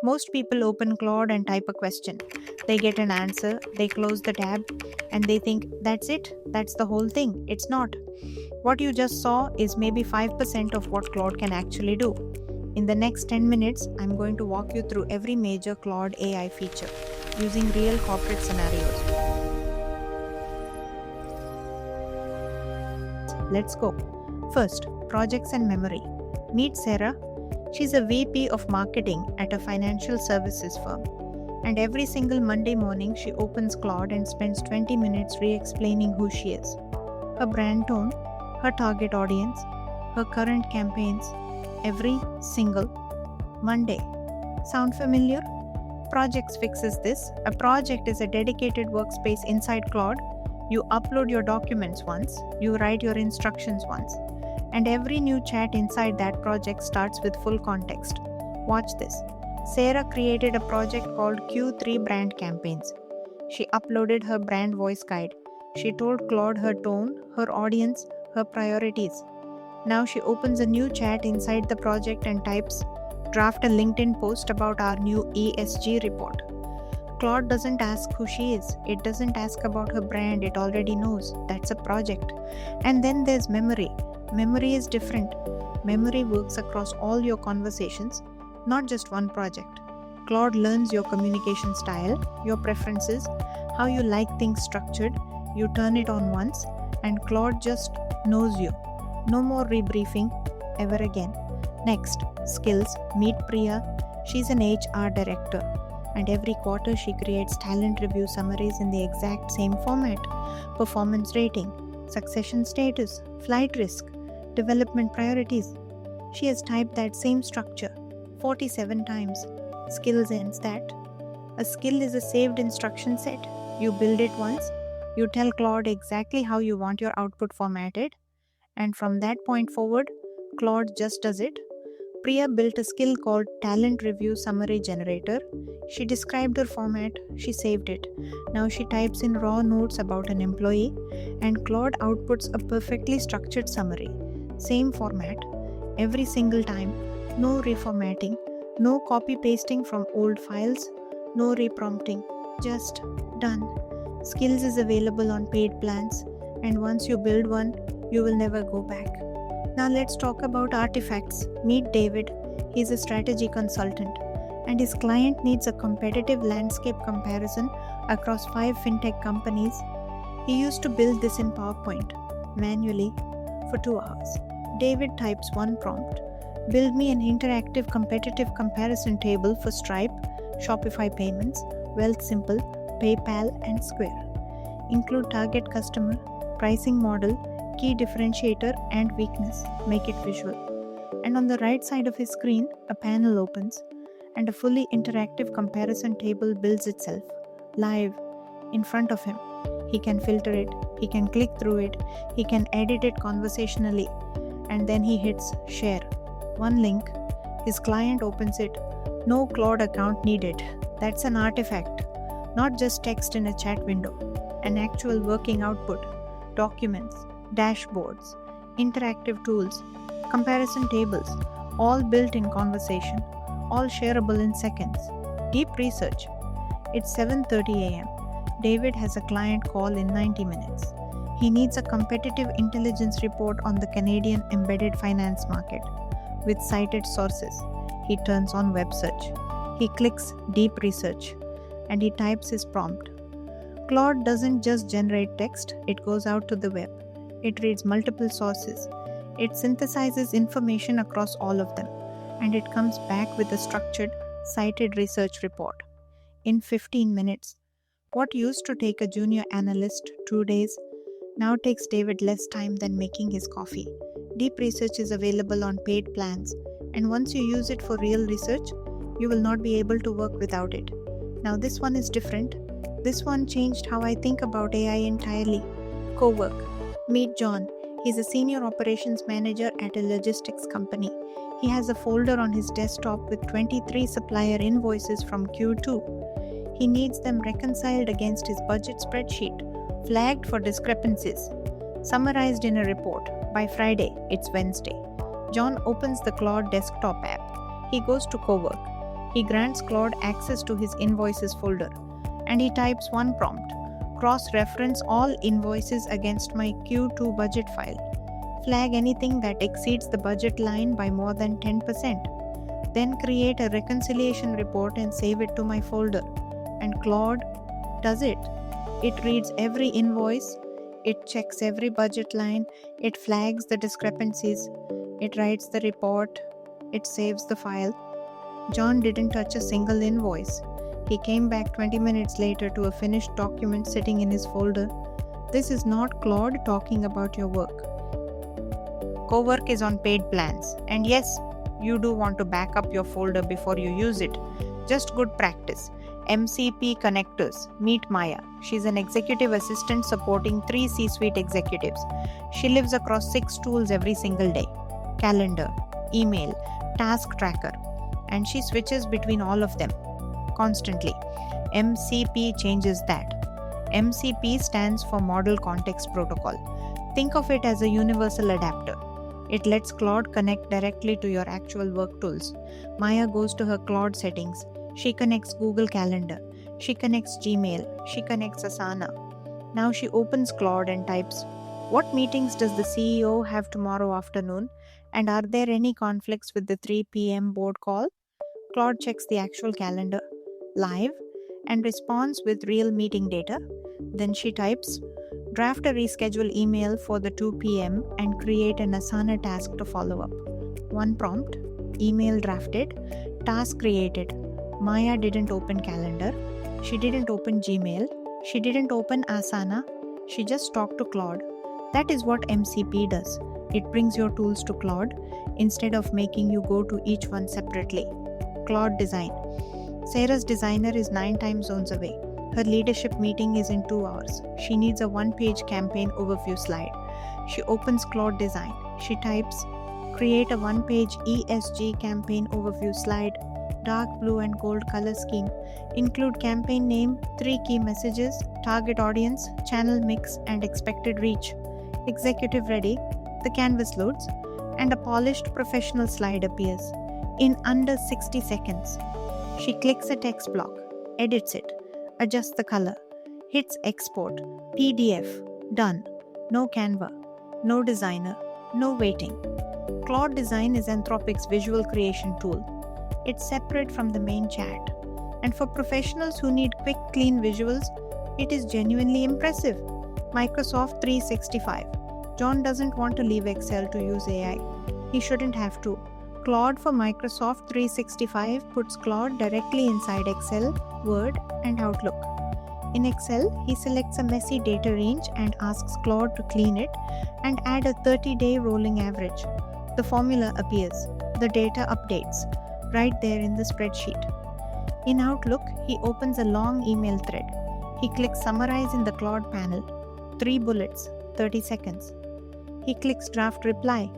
Most people open Claude and type a question. They get an answer, they close the tab, and they think, that's it, that's the whole thing. It's not. What you just saw is maybe 5% of what Claude can actually do. In the next 10 minutes, I'm going to walk you through every major Claude AI feature using real corporate scenarios. Let's go. First, projects and memory. Meet Sarah. She's a VP of marketing at a financial services firm. And every single Monday morning, she opens Claude and spends 20 minutes re explaining who she is, her brand tone, her target audience, her current campaigns, every single Monday. Sound familiar? Projects fixes this. A project is a dedicated workspace inside Claude. You upload your documents once, you write your instructions once, and every new chat inside that project starts with full context. Watch this. Sarah created a project called Q3 Brand Campaigns. She uploaded her brand voice guide. She told Claude her tone, her audience, her priorities. Now she opens a new chat inside the project and types, draft a LinkedIn post about our new ESG report. Claude doesn't ask who she is. It doesn't ask about her brand. It already knows. That's a project. And then there's memory. Memory is different. Memory works across all your conversations, not just one project. Claude learns your communication style, your preferences, how you like things structured. You turn it on once, and Claude just knows you. No more rebriefing ever again. Next, skills. Meet Priya. She's an HR director. And every quarter she creates talent review summaries in the exact same format: performance rating, succession status, flight risk, development priorities. She has typed that same structure 47 times. Skills ends that. A skill is a saved instruction set. You build it once, you tell Claude exactly how you want your output formatted, and from that point forward, Claude just does it. Priya built a skill called Talent Review Summary Generator. She described her format, she saved it. Now she types in raw notes about an employee, and Claude outputs a perfectly structured summary. Same format, every single time. No reformatting, no copy pasting from old files, no reprompting. Just done. Skills is available on paid plans, and once you build one, you will never go back. Now let's talk about artifacts. Meet David. He's a strategy consultant, and his client needs a competitive landscape comparison across 5 fintech companies. He used to build this in PowerPoint manually for 2 hours. David types one prompt: build me an interactive competitive comparison table for Stripe, Shopify Payments, Wealthsimple, PayPal, and Square. Include target customer, pricing model, key differentiator, and weakness. Make it visual. And on the right side of his screen, a panel opens, and a fully interactive comparison table builds itself, live, in front of him. He can filter it, he can click through it, he can edit it conversationally, and then he hits share. One link, his client opens it. No Claude account needed. That's an artifact, not just text in a chat window, an actual working output, documents, dashboards, interactive tools, comparison tables, all built in conversation, all shareable in seconds. Deep research. It's 7:30 a.m. David has a client call in 90 minutes. He needs a competitive intelligence report on the Canadian embedded finance market with cited sources. He turns on web search. He clicks deep research and he types his prompt. Claude doesn't just generate text, it goes out to the web. It reads multiple sources. It synthesizes information across all of them, and it comes back with a structured, cited research report. In 15 minutes, what used to take a junior analyst 2 days now takes David less time than making his coffee. Deep research is available on paid plans, and once you use it for real research, you will not be able to work without it. Now, this one is different. This one changed how I think about AI entirely. Cowork. Meet John. He's a senior operations manager at a logistics company. He has a folder on his desktop with 23 supplier invoices from Q2. He needs them reconciled against his budget spreadsheet, flagged for discrepancies, summarized in a report. By Friday, it's Wednesday. John opens the Claude desktop app. He goes to Cowork. He grants Claude access to his invoices folder and he types one prompt: cross-reference all invoices against my Q2 budget file. Flag anything that exceeds the budget line by more than 10%. Then create a reconciliation report and save it to my folder. And Claude does it. It reads every invoice, it checks every budget line, it flags the discrepancies, it writes the report, it saves the file. John didn't touch a single invoice. He came back 20 minutes later to a finished document sitting in his folder. This is not Claude talking about your work. Cowork is on paid plans, and yes, you do want to back up your folder before you use it. Just good practice. MCP Connectors. Meet Maya. She's an executive assistant supporting 3 C-suite executives. She lives across 6 tools every single day: calendar, email, task tracker, and she switches between all of them constantly. MCP changes that. MCP stands for Model Context Protocol. Think of it as a universal adapter. It lets Claude connect directly to your actual work tools. Maya goes to her Claude settings. She connects Google Calendar. She connects Gmail. She connects Asana. Now she opens Claude and types, "What meetings does the CEO have tomorrow afternoon? And are there any conflicts with the 3 p.m. board call?" Claude checks the actual calendar live and responds with real meeting data. Then she types, "Draft a reschedule email for the 2 p.m. and create an Asana task to follow up." One prompt, email drafted, task created. Maya didn't open calendar. She didn't open Gmail. She didn't open Asana. She just talked to Claude. That is what MCP does. It brings your tools to Claude instead of making you go to each one separately. Claude Design. Sarah's designer is 9 time zones away. Her leadership meeting is in 2 hours. She needs a 1-page campaign overview slide. She opens Claude Design. She types, "Create a 1-page ESG campaign overview slide, dark blue and gold color scheme. Include campaign name, 3 key messages, target audience, channel mix, and expected reach." Executive ready. The canvas loads, and a polished professional slide appears in under 60 seconds. She clicks a text block, edits it, adjusts the color, hits export, PDF, done. No Canva, no designer, no waiting. Claude Design is Anthropic's visual creation tool. It's separate from the main chat. And for professionals who need quick, clean visuals, it is genuinely impressive. Microsoft 365. John doesn't want to leave Excel to use AI. He shouldn't have to. Claude for Microsoft 365 puts Claude directly inside Excel, Word, and Outlook. In Excel, he selects a messy data range and asks Claude to clean it and add a 30-day rolling average. The formula appears. The data updates right there in the spreadsheet. In Outlook, he opens a long email thread. He clicks Summarize in the Claude panel. 3 bullets, 30 seconds. He clicks Draft Reply.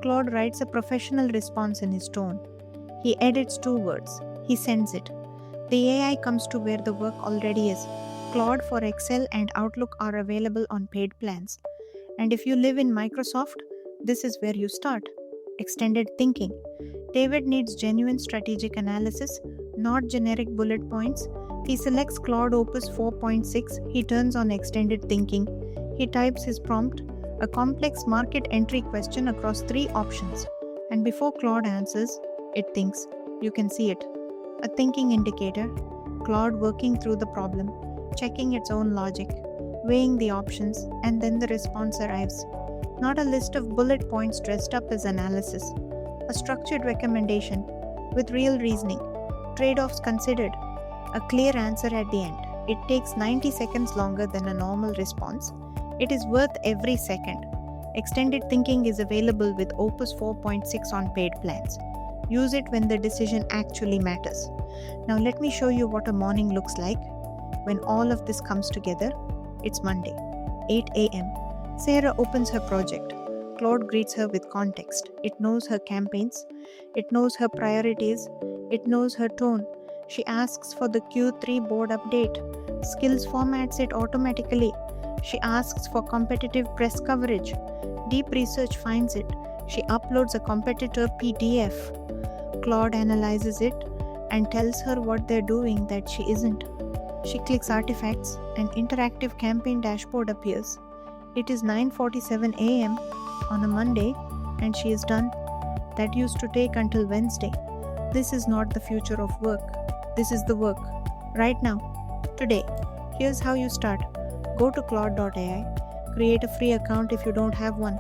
Claude writes a professional response in his tone. He edits 2 words. He sends it. The AI comes to where the work already is. Claude for Excel and Outlook are available on paid plans. And if you live in Microsoft, this is where you start. Extended thinking. David needs genuine strategic analysis, not generic bullet points. He selects Claude Opus 4.6. He turns on extended thinking. He types his prompt, a complex market entry question across 3 options. And before Claude answers, it thinks. You can see it. A thinking indicator. Claude working through the problem, checking its own logic, weighing the options, and then the response arrives. Not a list of bullet points dressed up as analysis. A structured recommendation with real reasoning, trade-offs considered, a clear answer at the end. It takes 90 seconds longer than a normal response. It is worth every second. Extended thinking is available with Opus 4.6 on paid plans. Use it when the decision actually matters. Now let me show you what a morning looks like when all of this comes together. It's Monday, 8 a.m. Sarah opens her project. Claude greets her with context. It knows her campaigns. It knows her priorities. It knows her tone. She asks for the Q3 board update. Skills formats it automatically. She asks for competitive press coverage. Deep research finds it. She uploads a competitor PDF. Claude analyzes it and tells her what they're doing that she isn't. She clicks artifacts, an interactive campaign dashboard appears. It is 9:47 a.m. on a Monday and she is done. That used to take until Wednesday. This is not the future of work. This is the work. Right now. Today. Here's how you start. Go to Claude AI. Create a free account if you don't have one.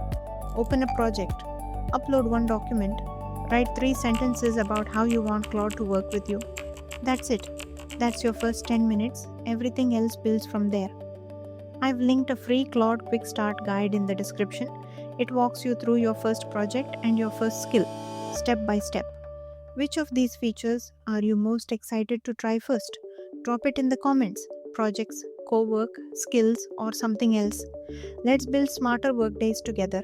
Open a project. Upload one document. Write 3 sentences about how you want Claude to work with you. That's it. That's your first 10 minutes. Everything else builds from there. I've linked a free Claude Quick Start guide in the description. It walks you through your first project and your first skill, step by step. Which of these features are you most excited to try first? Drop it in the comments. Projects, Cowork, skills, or something else. Let's build smarter workdays together.